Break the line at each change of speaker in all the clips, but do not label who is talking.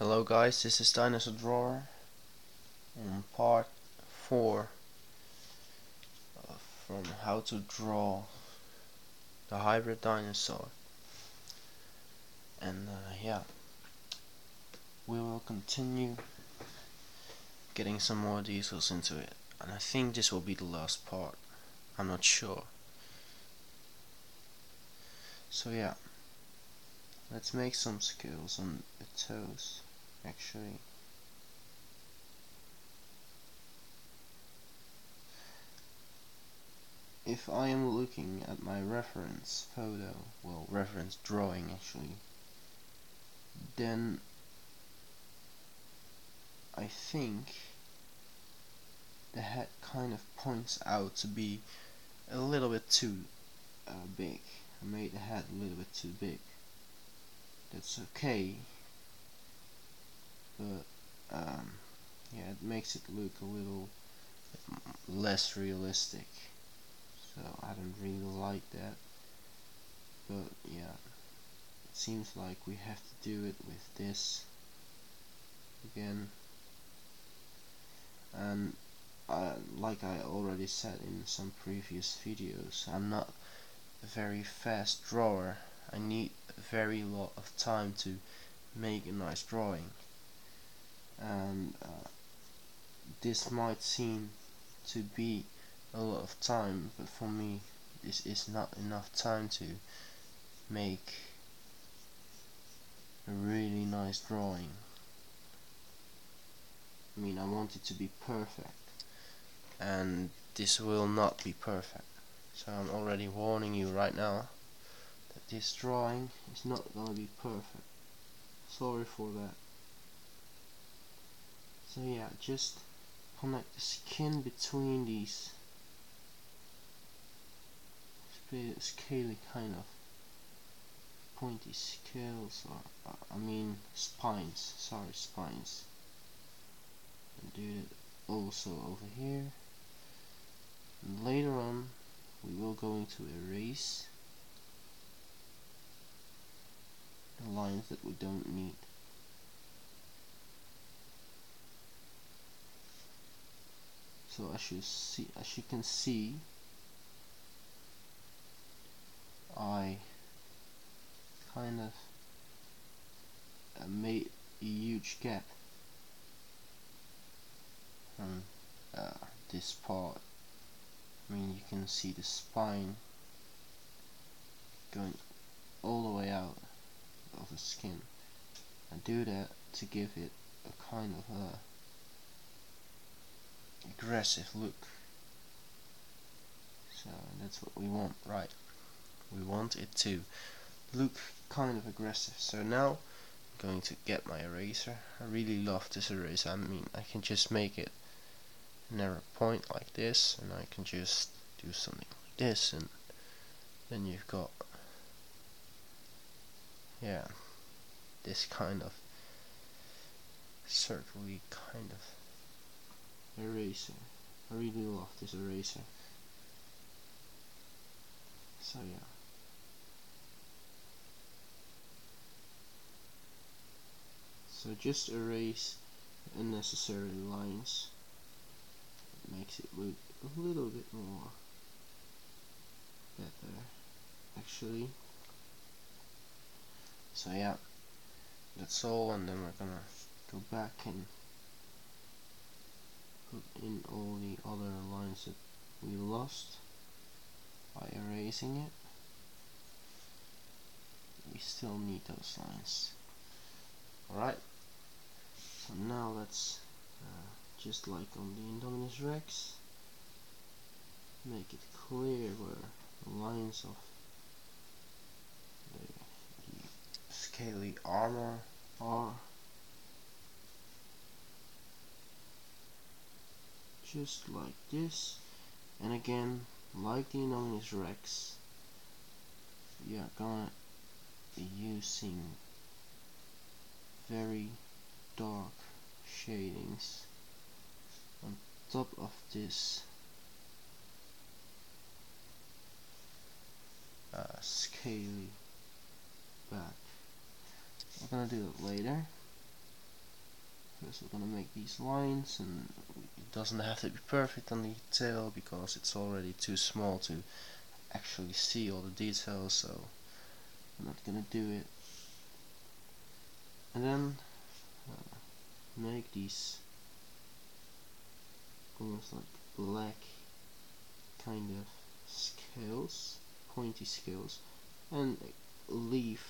Hello guys, this is Dinosaur on part 4 from how to draw the hybrid dinosaur. And yeah, we will continue getting some more details into it. And I think this will be the last part, I'm not sure. So yeah, let's make some scales on the toes actually. If I am looking at my reference photo, well, reference drawing actually, then I think the head kind of points out to be a little bit too big. I made the head a little bit too big. That's okay, but yeah, it makes it look a little less realistic. So I don't really like that. But yeah, it seems like we have to do it with this again. And like I already said in some previous videos, I'm not a very fast drawer. I need a very lot of time to make a nice drawing, and this might seem to be a lot of time, but for me this is not enough time to make a really nice drawing. I mean, I want it to be perfect, and this will not be perfect. So I'm already warning you right now that this drawing is not gonna be perfect. Sorry for that. So yeah, just connect the skin between these scaly kind of pointy scales, or I mean spines, sorry, spines. And do it also over here. And later on we will going to erase the lines that we don't need. So as you can see, I kind of made a huge gap from this part. I mean, you can see the spine going all the way out of the skin. I do that to give it a kind of aggressive look. So that's what we want, right? We want it to look kind of aggressive. So now I'm going to get my eraser. I really love this eraser. I mean, I can just make it a narrow point like this, and I can just do something like this, and then you've got, yeah, this kind of circly kind of eraser. I really love this eraser. So yeah. So just erase unnecessary lines. It makes it look a little bit more better actually. So yeah, that's all, and then we're gonna go back and put in all the other lines that we lost by erasing it. We still need those lines. Alright, so now let's just like on the Indominus Rex, make it clear where the lines of the scaly armor are. Just like this, and again, like the Indominus Rex, we are gonna be using very dark shadings on top of this scaly back. We're gonna do it later. First we're gonna make these lines, and it doesn't have to be perfect on the tail because it's already too small to actually see all the details, so I'm not gonna do it. And then make these almost like black kind of scales, pointy scales, and leave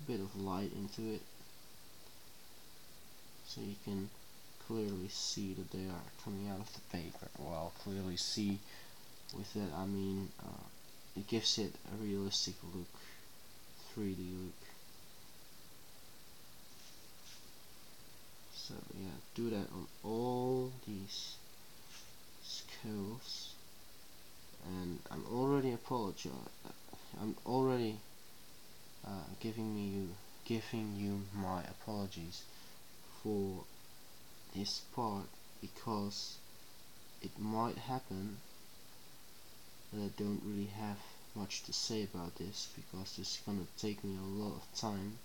a bit of light into it so you can clearly see that they are coming out of the paper. Well, clearly see, with that I mean it gives it a realistic look, 3D look. So yeah, do that on all these scales. And I'm already giving you my apologies for this part, because it might happen that I don't really have much to say about this, because this is gonna take me a lot of time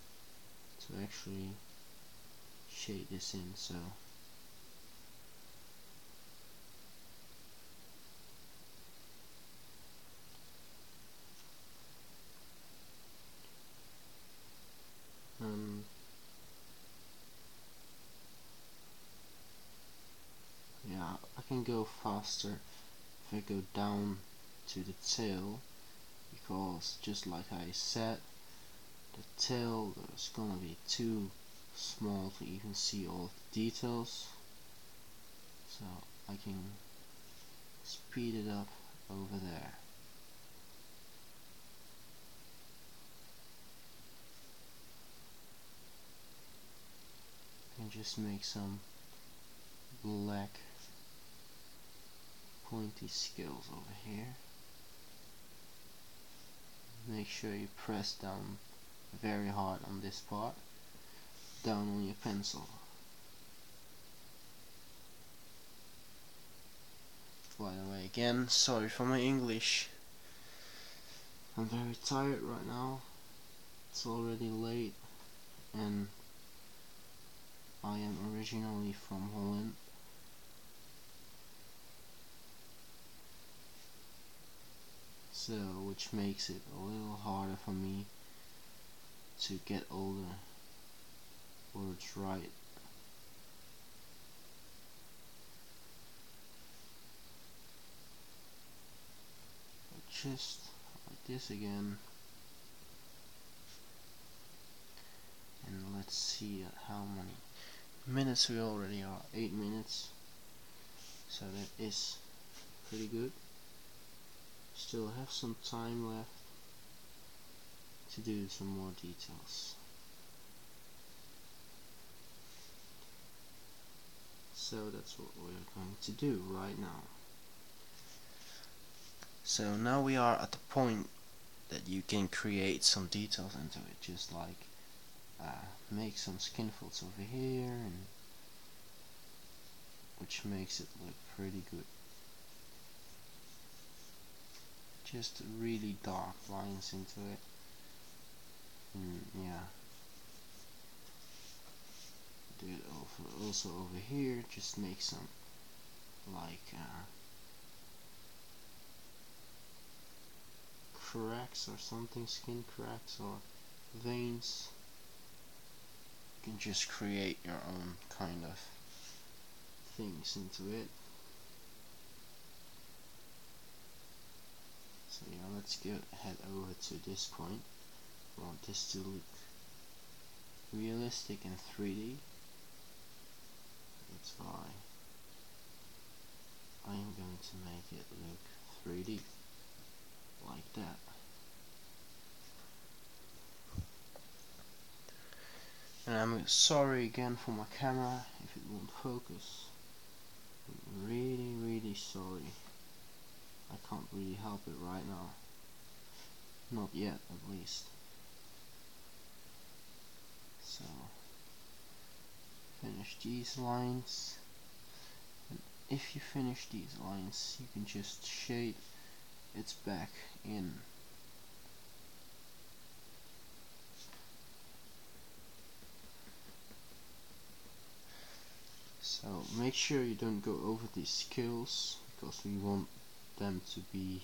to actually shade this in. So yeah, I can go faster if I go down to the tail, because just like I said, the tail is gonna be too small to even see all the details, so I can speed it up over there. And just make some black pointy scales over here. Make sure you press down very hard on this part, down on your pencil. By the way, again, sorry for my English. I'm very tired right now. It's already late, and I am originally from Holland. So, which makes it a little harder for me to get all the words right. But just like this again. And let's see how many minutes we already are. 8 minutes. So that is pretty good. Still have some time left to do some more details. So that's what we're going to do right now. So now we are at the point that you can create some details into it, just like make some skin folds over here, and which makes it look pretty good. Just really dark lines into it, and yeah, do it also over here. Just make some like cracks or something, skin cracks or veins. You can just create your own kind of things into it. So yeah, let's head over to this point. I want this to look realistic and 3D. That's why I am going to make it look 3D like that. And I'm sorry again for my camera if it won't focus. I'm really sorry. I can't really help it right now. Not yet, at least. So, finish these lines. And if you finish these lines, you can just shade its back in. make sure you don't go over these scales, because we want them to be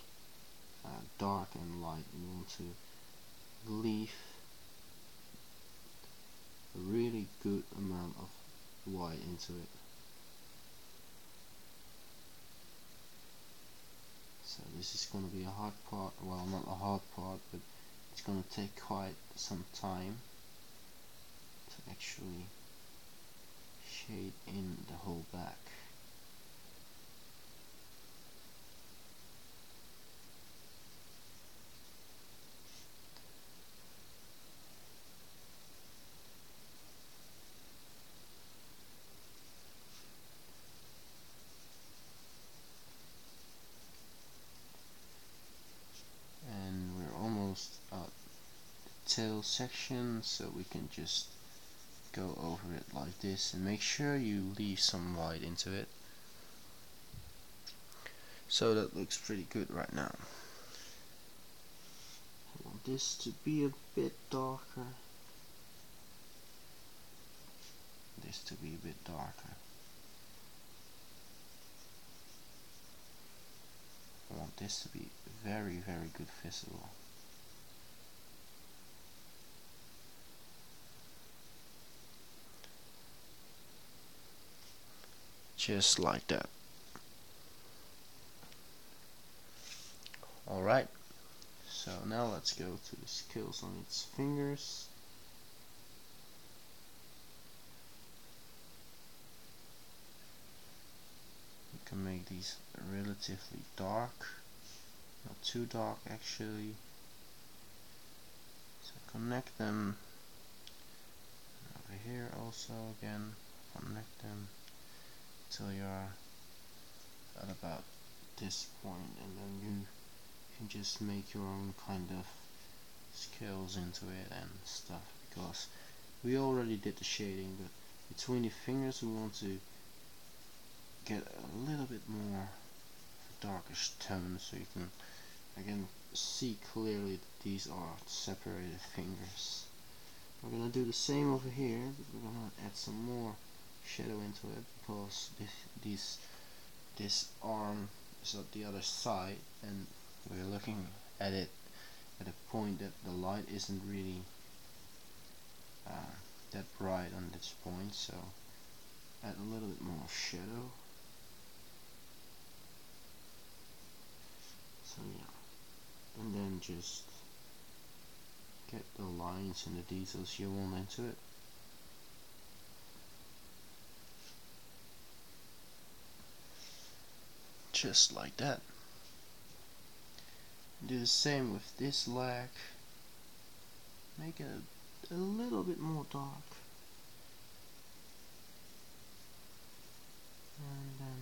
dark and light. We want to leave a really good amount of white into it. So this is going to be a hard part, well, not a hard part, but it's going to take quite some time to actually shade in the whole back. And we're almost at the tail section, so we can just go over it like this and make sure you leave some white into it. So that looks pretty good right now. I want this to be a bit darker. This to be a bit darker. I want this to be very, very good visible. Just like that. Alright, so now let's go to the scales on its fingers. You can make these relatively dark, not too dark actually. So connect them over here also again, connect them till you're at about this point, and then you can just make your own kind of scales into it and stuff, because we already did the shading, but between the fingers we want to get a little bit more of a darkish tone, so you can again see clearly that these are separated fingers. We're gonna do the same over here, but we're gonna add some more shadow into it, because this arm is at the other side, and we're looking at it at a point that the light isn't really that bright on this point, so add a little bit more shadow. So yeah, and then just get the lines and the details you want into it. Just like that. Do the same with this leg. Make it a little bit more dark. And then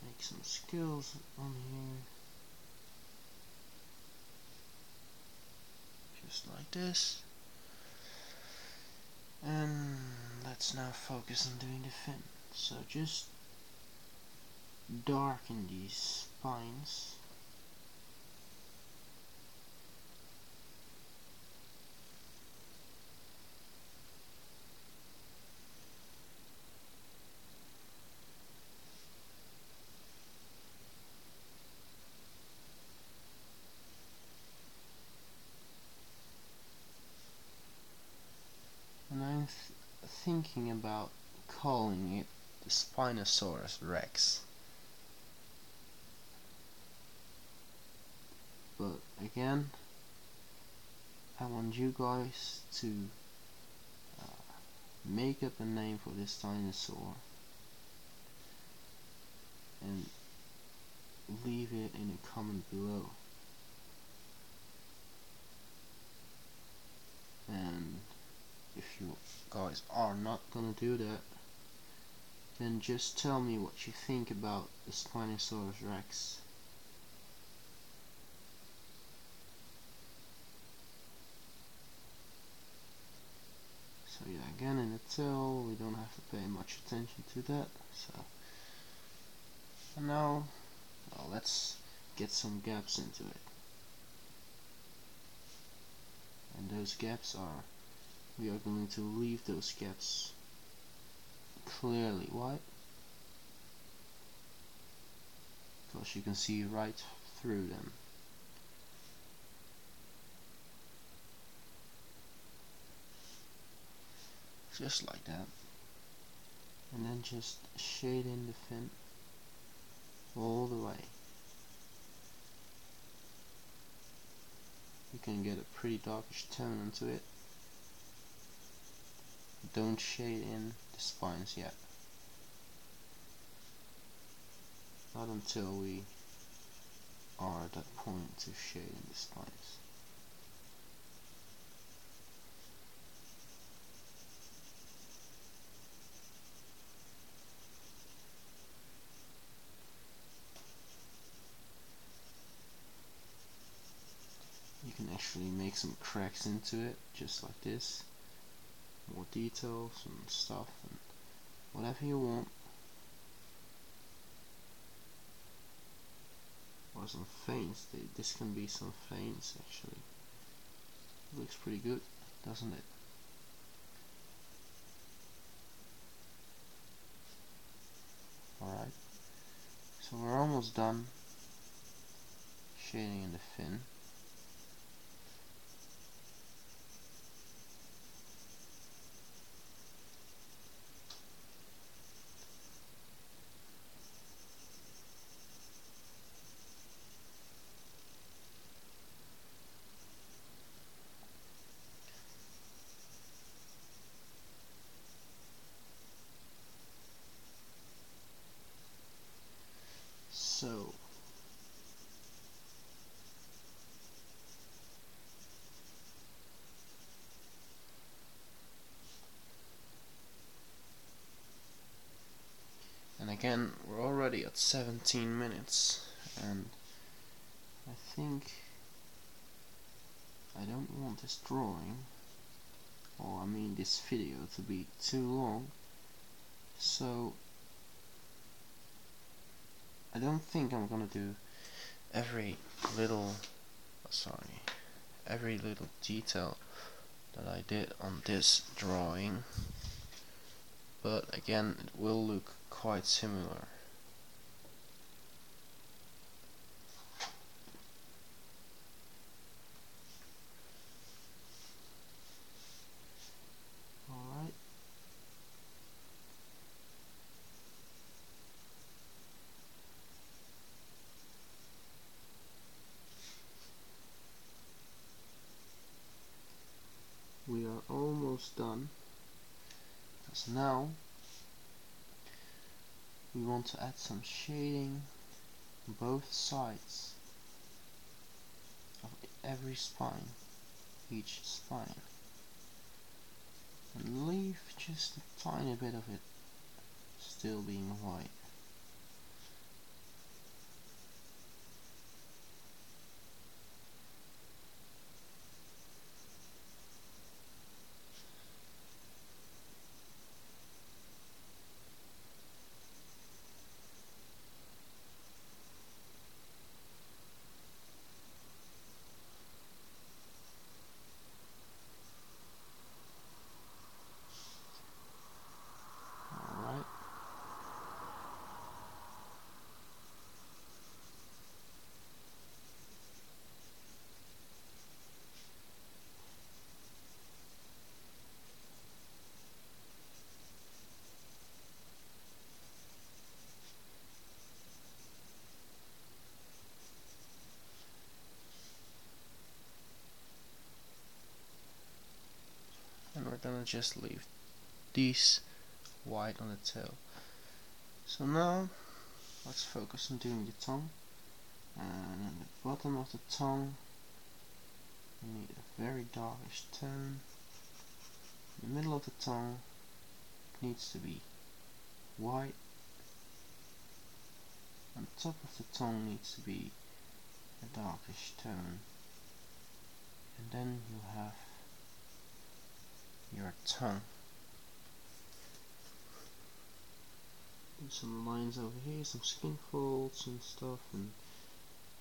make some scales on here. Just like this. And let's now focus on doing the fin. So just darken these spines. And I'm thinking about calling it the Spinosaurus Rex. But again, I want you guys to make up a name for this dinosaur and leave it in a comment below. And if you guys are not gonna do that, then just tell me what you think about the Spinosaurus Rex. So yeah, again in the tail we don't have to pay much attention to that. So and now let's get some gaps into it. And those gaps are, we are going to leave those gaps clearly white, because you can see right through them. Just like that. And then just shade in the fin all the way. You can get a pretty darkish tone into it. Don't shade in the spines yet. Not until we are at that point to shade in the spines. You can actually make some cracks into it, just like this. More details and stuff, and whatever you want. Or some feints. This can be some feints actually. It looks pretty good, doesn't it? Alright, so we're almost done shading in the fin. So and again, we're already at 17 minutes, and I think I don't want this drawing, or I mean this video, to be too long, so I don't think I'm gonna do every little detail that I did on this drawing, but again, it will look quite similar. Alright. We are almost done, because now we want to add some shading on both sides of every spine, each spine, and leave just a tiny bit of it still being white. Alright. And we're gonna just leave these white on the tail. So now let's focus on doing the tongue. And at the bottom of the tongue we need a very darkish tone. In the middle of the tongue it needs to be white. On top of the tongue needs to be a darkish tone. And then you have your tongue. Do some lines over here, some skin folds and stuff, and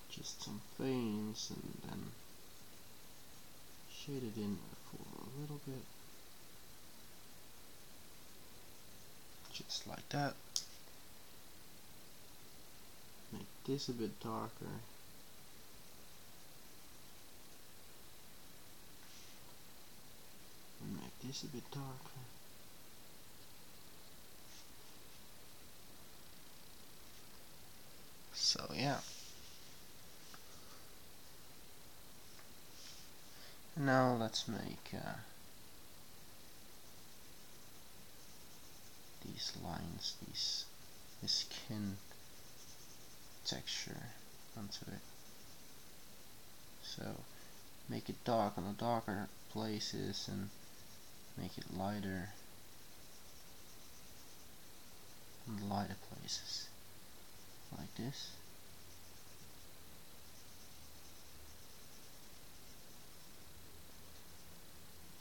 just some veins, and then shade it in for a little bit, just like that. Make this a bit darker. And make this a bit darker. So yeah. Now let's make these lines, this skin texture onto it. So make it dark on the darker places and make it lighter on the lighter places, like this.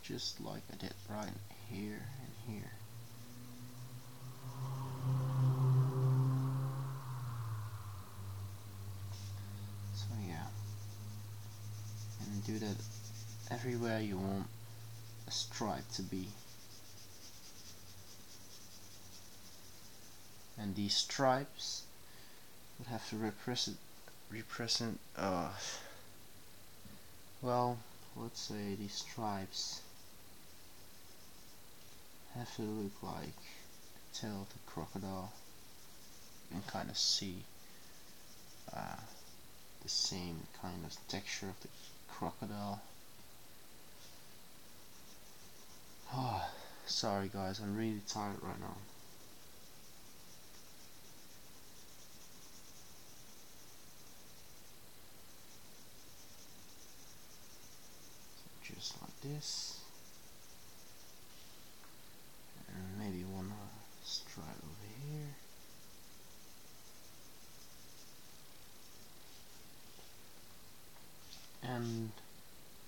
Just like I did right here and here. So yeah, and do that everywhere you want a stripe to be. And these stripes would have to represent well, let's say these stripes have to look like the tail of the crocodile. You can kind of see the same kind of texture of the crocodile. Oh, sorry guys, I'm really tired right now. So just like this. And maybe one stripe over here. And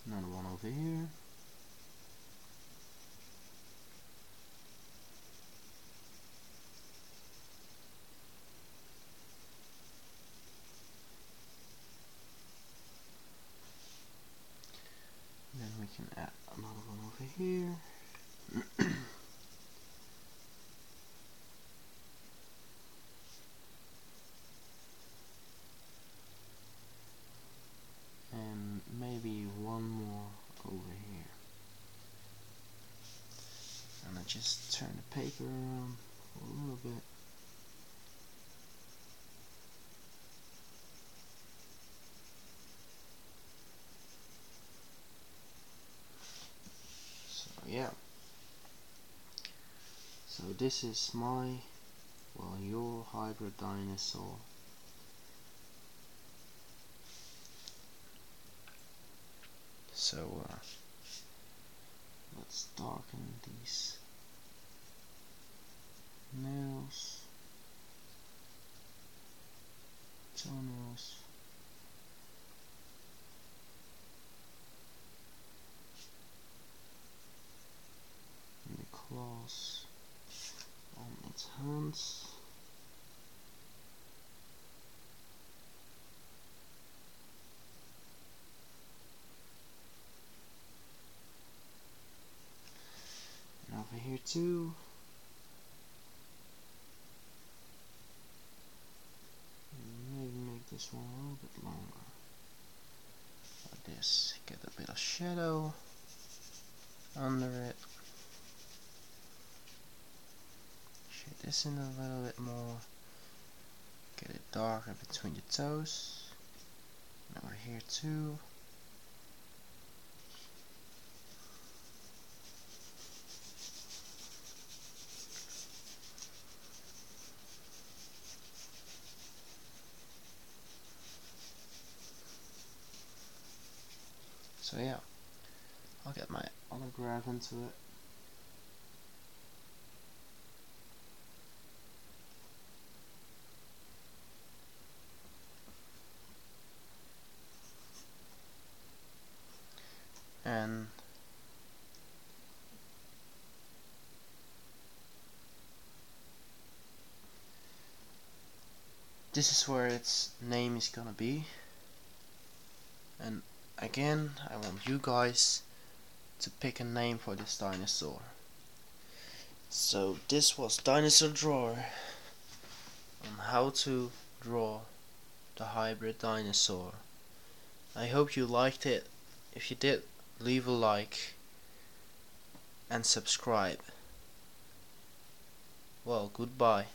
another one over here. Then we can add another one over here. And maybe one more over here. And I just turn the paper around for a little bit. So yeah. So this is your hybrid dinosaur. So let's darken these nails, toenails, and the claws on its hands. And over here too. And maybe make this one a little bit longer. Like this. Get a bit of shadow under it. Shade this in a little bit more. Get it darker between the toes. And over here too. So yeah, I'll get my autograph into it. And this is where its name is gonna be. And again, I want you guys to pick a name for this dinosaur. So this was Dinosaur Drawer on how to draw the hybrid dinosaur. I hope you liked it. If you did, leave a like and subscribe. Well, goodbye.